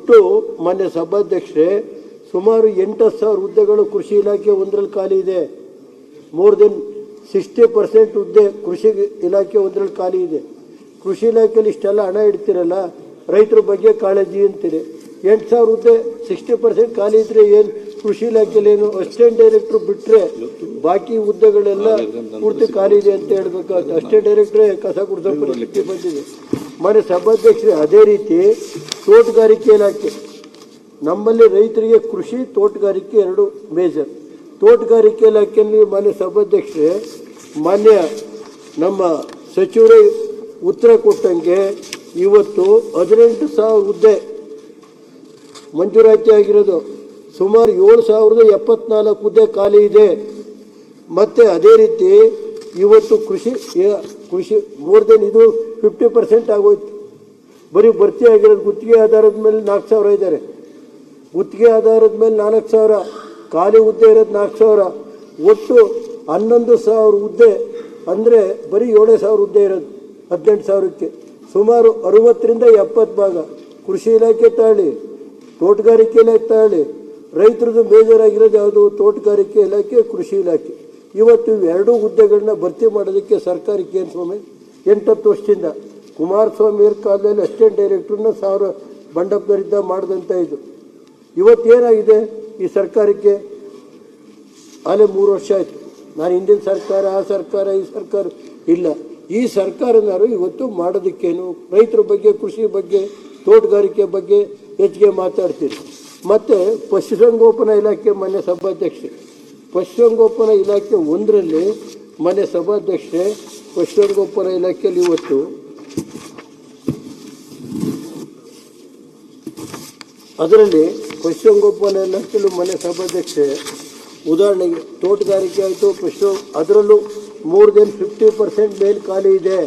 ಒಟ್ಟು ಮಾನ್ಯ ಸಭಾಧ್ಯಕ್ಷರೇ ಸುಮಾರು 8,000 ಹುದ್ದೆಗಳು ಕೃಷಿ ಇಲಾಖೆ ಒಂದರಲ್ಲಿ ಖಾಲಿ ಇದೆ. ಮೋರ್ ದೆನ್ 60% ಹುದ್ದೆ ಕೃಷಿ ಇಲಾಖೆ ಒಂದರಲ್ಲಿ ಖಾಲಿ ಇದೆ. ಕೃಷಿ ಇಲಾಖೆಯಲ್ಲಿ ಇಷ್ಟೆಲ್ಲ ಹಣ ಇಡ್ತಿರಲ್ಲ, ರೈತರ ಬಗ್ಗೆ ಕಾಳಜಿ ಅಂತೀರಿ. 8,000 ಹುದ್ದೆ 60% ಖಾಲಿ ಇದ್ರೆ ಏನು ಕೃಷಿ ಇಲಾಖೆಯಲ್ಲಿ ಏನು ಅಸಿಸ್ಟೆಂಟ್ ಡೈರೆಕ್ಟ್ರು ಬಿಟ್ಟರೆ ಬಾಕಿ ಹುದ್ದೆಗಳೆಲ್ಲ ಪೂರ್ತಿ ಖಾಲಿ ಇದೆ ಅಂತ ಹೇಳ್ಬೇಕಾಗುತ್ತೆ. ಅಸಿಸ್ಟೆಂಟ್ ಡೈರೆಕ್ಟ್ರೇ ಕಸ ಗುಡಿಸೋ ಪರಿಸ್ಥಿತಿ ಬಂದಿದೆ. ಮಾನ್ಯ ಸಭಾಧ್ಯಕ್ಷರೇ, ಅದೇ ರೀತಿ ತೋಟಗಾರಿಕೆ ಇಲಾಖೆ ನಮ್ಮಲ್ಲಿ ರೈತರಿಗೆ ಕೃಷಿ ತೋಟಗಾರಿಕೆ ಎರಡು ಮೇಜರ್. ತೋಟಗಾರಿಕೆ ಇಲಾಖೆಯಲ್ಲಿ ಮಾನ್ಯ ಸಭಾಧ್ಯಕ್ಷರೇ, ಮಾನ್ಯ ನಮ್ಮ ಸಚಿವರೇ ಉತ್ತರ ಕೊಟ್ಟಂಗೆ ಇವತ್ತು 18,000 ಹುದ್ದೆ ಮಂಜೂರಾತಿ ಆಗಿರೋದು, ಸುಮಾರು 7,074 ಹುದ್ದೆ ಖಾಲಿ ಇದೆ. ಮತ್ತು ಅದೇ ರೀತಿ ಇವತ್ತು ಕೃಷಿ ಮೋರ್ ದೆನ್ ಇದು 50% ಆಗೋಯ್ತು. ಬರೀ ಭರ್ತಿ ಆಗಿರೋದು ಗುತ್ತಿಗೆ ಆಧಾರದ ಮೇಲೆ 4,000 ಇದ್ದಾರೆ. ಗುತ್ತಿಗೆ ಆಧಾರದ ಮೇಲೆ 4,000, ಖಾಲಿ ಹುದ್ದೆ ಇರೋದು 4,000, ಒಟ್ಟು 11,000 ಹುದ್ದೆ ಅಂದರೆ ಬರೀ 7,000 ಹುದ್ದೆ ಇರೋದು 18,000ಕ್ಕೆ. ಸುಮಾರು 60ರಿಂದ 70 ಭಾಗ ಕೃಷಿ ಇಲಾಖೆ ತಾಳಿ, ತೋಟಗಾರಿಕೆ ಇಲಾಖೆ ತಾಳಿ. ರೈತರದ್ದು ಬೇಜಾರ್ ಆಗಿರೋದು ಯಾವುದು? ತೋಟಗಾರಿಕೆ ಇಲಾಖೆ, ಕೃಷಿ ಇಲಾಖೆ. ಇವತ್ತು ಇವೆರಡೂ ಹುದ್ದೆಗಳನ್ನ ಭರ್ತಿ ಮಾಡೋದಕ್ಕೆ ಸರ್ಕಾರಕ್ಕೆ ಏನು ಸ್ವಾಮಿ 8-10 ವರ್ಷದಿಂದ ಕುಮಾರಸ್ವಾಮಿ ಅವ್ರ ಕಾಲದಲ್ಲಿ ಅಸಿಸ್ಟೆಂಟ್ ಡೈರೆಕ್ಟ್ರನ್ನ 1000 ಬಂಡಪ್ಪನವರಿದ್ದ ಮಾಡಿದಂಥ ಇದು. ಇವತ್ತೇನಾಗಿದೆ ಈ ಸರ್ಕಾರಕ್ಕೆ? ಅಲ್ಲೇ 3 ವರ್ಷ ಆಯಿತು. ನಾನು ಹಿಂದಿನ ಸರ್ಕಾರ, ಆ ಸರ್ಕಾರ, ಈ ಸರ್ಕಾರ ಇಲ್ಲ. ಈ ಸರ್ಕಾರನಾರು ಇವತ್ತು ಮಾಡೋದಕ್ಕೇನು? ರೈತರ ಬಗ್ಗೆ, ಕೃಷಿ ಬಗ್ಗೆ, ತೋಟಗಾರಿಕೆ ಬಗ್ಗೆ ಹೆಚ್ಚಿಗೆ ಮಾತಾಡ್ತೀರಿ. ಮತ್ತು ಪಶುಸಂಗೋಪನಾ ಇಲಾಖೆ ಮಾನ್ಯ ಸಭಾಧ್ಯಕ್ಷೆ, ಪಶುಸಂಗೋಪನಾ ಇಲಾಖೆ ಒಂದರಲ್ಲಿ ಮಾನ್ಯ ಸಭಾಧ್ಯಕ್ಷೆ, ಪಶುಸಂಗೋಪನಾ ಇಲಾಖೆಯಲ್ಲಿ ಇವತ್ತು ಅದರಲ್ಲಿ ಪಶುಸಂಗೋಪನಾ ಇಲಾಖೆಯಲ್ಲೂ ಮಾನ್ಯ ಸಭಾಧ್ಯಕ್ಷೆ, ಉದಾಹರಣೆಗೆ ತೋಟಗಾರಿಕೆ ಆಯಿತು, ಅದರಲ್ಲೂ ಮೋರ್ ದೆನ್ 50% ಮೇಲೆ ಖಾಲಿ ಇದೆ.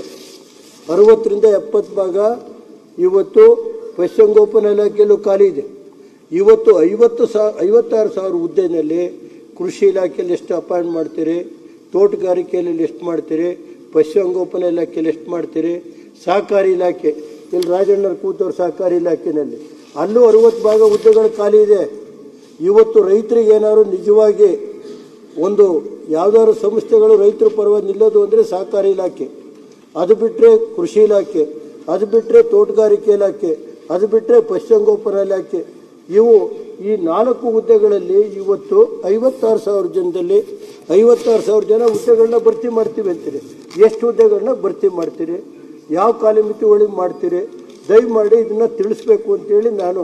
60ರಿಂದ 70 ಭಾಗ ಇವತ್ತು ಪಶುಸಂಗೋಪನಾ ಇಲಾಖೆಯಲ್ಲೂ ಖಾಲಿ ಇದೆ. ಇವತ್ತು 56,000 ಹುದ್ದೆಯಲ್ಲಿ ಕೃಷಿ ಇಲಾಖೆಯಲ್ಲಿ ಎಷ್ಟು ಅಪಾಯಿಂಟ್ ಮಾಡ್ತೀರಿ, ತೋಟಗಾರಿಕೆಯಲ್ಲಿ ಎಷ್ಟು ಮಾಡ್ತೀರಿ, ಪಶುಸಂಗೋಪನಾ ಇಲಾಖೆಯಲ್ಲಿ ಎಷ್ಟು ಮಾಡ್ತೀರಿ, ಸಹಕಾರಿ ಇಲಾಖೆ ಇಲ್ಲಿ ರಾಜಣ್ಣರು ಕೂತವ್ರು ಸಹಕಾರಿ ಇಲಾಖೆಯಲ್ಲಿ ಅಲ್ಲೂ 60 ಭಾಗ ಹುದ್ದೆಗಳು ಖಾಲಿ ಇದೆ. ಇವತ್ತು ರೈತರಿಗೆ ಏನಾದ್ರು ನಿಜವಾಗಿ ಒಂದು ಯಾವುದಾದ್ರು ಸಂಸ್ಥೆಗಳು ರೈತರ ಪರವಾಗಿ ನಿಲ್ಲೋದು ಅಂದರೆ ಸಹಕಾರಿ ಇಲಾಖೆ, ಅದು ಬಿಟ್ಟರೆ ಕೃಷಿ ಇಲಾಖೆ, ಅದು ಬಿಟ್ಟರೆ ತೋಟಗಾರಿಕೆ ಇಲಾಖೆ, ಅದು ಬಿಟ್ಟರೆ ಪಶುಸಂಗೋಪನಾ ಇಲಾಖೆ. ಇವು ಈ 4 ಹುದ್ದೆಗಳಲ್ಲಿ ಇವತ್ತು 56,000 ಜನದಲ್ಲಿ 56,000 ಜನ ಹುದ್ದೆಗಳನ್ನ ಭರ್ತಿ ಮಾಡ್ತೀವಿ ಅಂತೀರಿ. ಎಷ್ಟು ಹುದ್ದೆಗಳನ್ನ ಭರ್ತಿ ಮಾಡ್ತೀರಿ? ಯಾವ ಕಾಲಮಿತಿ ಒಳಗೆ ಮಾಡ್ತೀರಿ? ದಯಮಾಡಿ ಇದನ್ನು ತಿಳಿಸ್ಬೇಕು ಅಂತೇಳಿ ನಾನು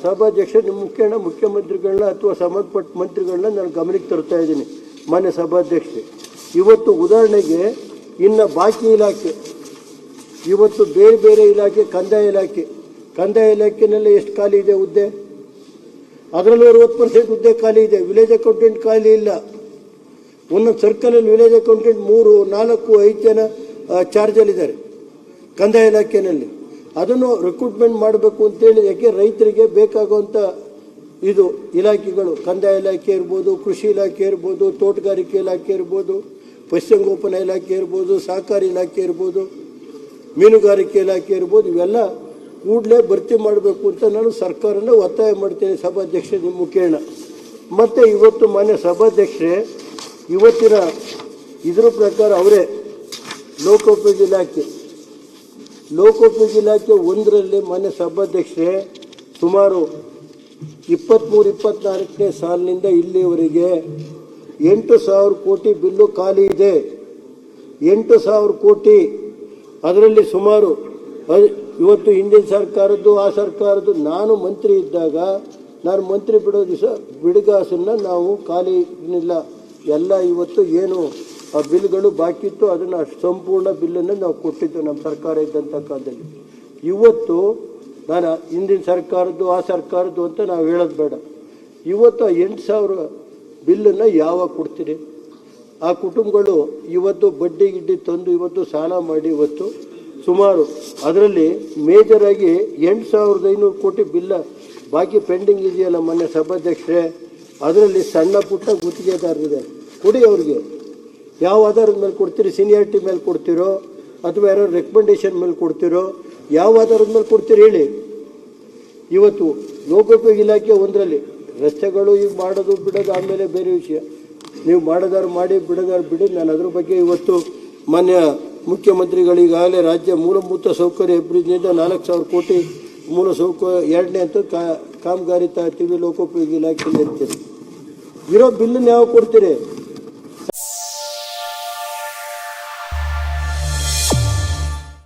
ಸಭಾಧ್ಯಕ್ಷ ನಿಮ್ಮ ಮುಖ್ಯಮಂತ್ರಿಗಳನ್ನ ಅಥವಾ ಸಂಬಂಧಪಟ್ಟ ಮಂತ್ರಿಗಳನ್ನ ನಾನು ಗಮನಕ್ಕೆ ತರ್ತಾ ಇದ್ದೀನಿ. ಮಾನ್ಯ ಸಭಾಧ್ಯಕ್ಷೆ, ಇವತ್ತು ಉದಾಹರಣೆಗೆ ಇನ್ನು ಬಾಕಿ ಇಲಾಖೆ, ಇವತ್ತು ಬೇರೆ ಬೇರೆ ಇಲಾಖೆ, ಕಂದಾಯ ಇಲಾಖೆಯಲ್ಲಿ ಎಷ್ಟು ಖಾಲಿ ಇದೆ ಹುದ್ದೆ? ಅದರಲ್ಲೂ 60% ಹುದ್ದೆ ಖಾಲಿ ಇದೆ. ವಿಲೇಜ್ ಅಕೌಂಟೆಂಟ್ ಖಾಲಿ ಇಲ್ಲ. ಒಂದೊಂದು ಸರ್ಕಲಲ್ಲಿ ವಿಲೇಜ್ ಅಕೌಂಟೆಂಟ್ 3, 4, 5 ಜನ ಚಾರ್ಜಲ್ಲಿದ್ದಾರೆ ಕಂದಾಯ ಇಲಾಖೆಯಲ್ಲಿ. ಅದನ್ನು ರಿಕ್ರೂಟ್ಮೆಂಟ್ ಮಾಡಬೇಕು ಅಂತೇಳಿ, ಯಾಕೆ ರೈತರಿಗೆ ಬೇಕಾಗುವಂಥ ಇದು ಇಲಾಖೆಗಳು, ಕಂದಾಯ ಇಲಾಖೆ ಇರ್ಬೋದು, ಕೃಷಿ ಇಲಾಖೆ ಇರ್ಬೋದು, ತೋಟಗಾರಿಕೆ ಇಲಾಖೆ ಇರ್ಬೋದು, ಪಶುಸಂಗೋಪನಾ ಇಲಾಖೆ ಇರ್ಬೋದು, ಸಹಕಾರಿ ಇಲಾಖೆ ಇರ್ಬೋದು, ಮೀನುಗಾರಿಕೆ ಇಲಾಖೆ ಇರ್ಬೋದು, ಇವೆಲ್ಲ ಕೂಡಲೇ ಭರ್ತಿ ಮಾಡಬೇಕು ಅಂತ ನಾನು ಸರ್ಕಾರನ ಒತ್ತಾಯ ಮಾಡ್ತೇನೆ ಸಭಾಧ್ಯಕ್ಷೆ ನಿಮ್ಮ ಮುಖೇನ. ಮತ್ತು ಇವತ್ತು ಮಾನ್ಯ ಸಭಾಧ್ಯಕ್ಷರೇ, ಇವತ್ತಿನ ಇದ್ರ ಪ್ರಕಾರ ಅವರೇ ಲೋಕೋಪಯೋಗಿ ಇಲಾಖೆ ಒಂದರಲ್ಲಿ ಮಾನ್ಯ ಸಭಾಧ್ಯಕ್ಷರೇ ಸುಮಾರು 23-24ನೇ ಸಾಲಿನಿಂದ ಇಲ್ಲಿಯವರೆಗೆ 8,000 ಕೋಟಿ ಬಿಲ್ಲು ಖಾಲಿ ಇದೆ. 8,000 ಕೋಟಿ. ಅದರಲ್ಲಿ ಸುಮಾರು ಇವತ್ತು ಹಿಂದಿನ ಸರ್ಕಾರದ್ದು, ಆ ಸರ್ಕಾರದ್ದು, ನಾನು ಮಂತ್ರಿ ಇದ್ದಾಗ, ನಾನು ಮಂತ್ರಿ ಬಿಡೋ ದಿವಸ ಬಿಡುಗಾಸನ್ನು ನಾವು ಖಾಲಿ ಇಲ್ಲ ಎಲ್ಲ ಇವತ್ತು ಏನು ಆ ಬಿಲ್ಗಳು ಬಾಕಿ ಇತ್ತು ಅದನ್ನು ಸಂಪೂರ್ಣ ಬಿಲ್ಲನ್ನು ನಾವು ಕೊಟ್ಟಿದ್ದು ನಮ್ಮ ಸರ್ಕಾರ ಇದ್ದಂಥ ಕಾಲದಲ್ಲಿ. ಇವತ್ತು ನಾನು ಹಿಂದಿನ ಸರ್ಕಾರದ್ದು, ಆ ಸರ್ಕಾರದ್ದು ಅಂತ ನಾವು ಹೇಳೋದು ಬೇಡ. ಇವತ್ತು 8,000 ಬಿಲ್ಲನ್ನು ಯಾವಾಗ ಕೊಡ್ತೀರಿ? ಆ ಕುಟುಂಬಗಳು ಇವತ್ತು ಬಡ್ಡಿ ಗಿಡ್ಡಿ ತಂದು ಇವತ್ತು ಸಾಲ ಮಾಡಿ ಇವತ್ತು ಸುಮಾರು ಅದರಲ್ಲಿ ಮೇಜರಾಗಿ 8,500 ಕೋಟಿ ಬಿಲ್ಲ ಬಾಕಿ ಪೆಂಡಿಂಗ್ ಇದೆಯಲ್ಲ ಮೊನ್ನೆ ಸಭಾಧ್ಯಕ್ಷರೇ, ಅದರಲ್ಲಿ ಸಣ್ಣ ಪುಟ್ಟ ಗುತ್ತಿಗೆದಾರರಿದೆ. ಕೊಡಿ ಅವ್ರಿಗೆ. ಯಾವ ಆಧಾರದ ಮೇಲೆ ಕೊಡ್ತೀರಿ? ಸೀನಿಯಾರಿಟಿ ಮೇಲೆ ಕೊಡ್ತೀರೋ ಅಥವಾ ಯಾರೋ ರೆಕಮೆಂಡೇಶನ್ ಮೇಲೆ ಕೊಡ್ತೀರೋ? ಯಾವ ಆಧಾರದ ಮೇಲೆ ಕೊಡ್ತೀರಿ ಹೇಳಿ? ಇವತ್ತು ಲೋಕೋಪಯೋಗಿ ಇಲಾಖೆ ಒಂದರಲ್ಲಿ ರಸ್ತೆಗಳು ಈಗ ಮಾಡೋದು ಬಿಡೋದು ಆಮೇಲೆ ಬೇರೆ ವಿಷಯ. ನೀವು ಮಾಡೋದಾರು ಮಾಡಿ ಬಿಡೋದಾರು ಬಿಡಿ. ನಾನು ಅದ್ರ ಬಗ್ಗೆ ಇವತ್ತು ಮಾನ್ಯ ಮುಖ್ಯಮಂತ್ರಿಗಳಿಗಾಗಲೇ ರಾಜ್ಯ ಮೂಲಭೂತ ಸೌಕರ್ಯ ಅಭಿವೃದ್ಧಿಯಿಂದ 4,000 ಕೋಟಿ ಮೂಲ ಸೌಕರ್ಯ 2ನೇ ಅಂತ ಕಾಮಗಾರಿ ತರ್ತೀವಿ ಲೋಕೋಪಯೋಗಿ ಇಲಾಖೆಯಲ್ಲಿ ಇರ್ತೀರಿ. ಇರೋ ಬಿಲ್ಲನ್ನು ಯಾವ ಕೊಡ್ತೀರಿ?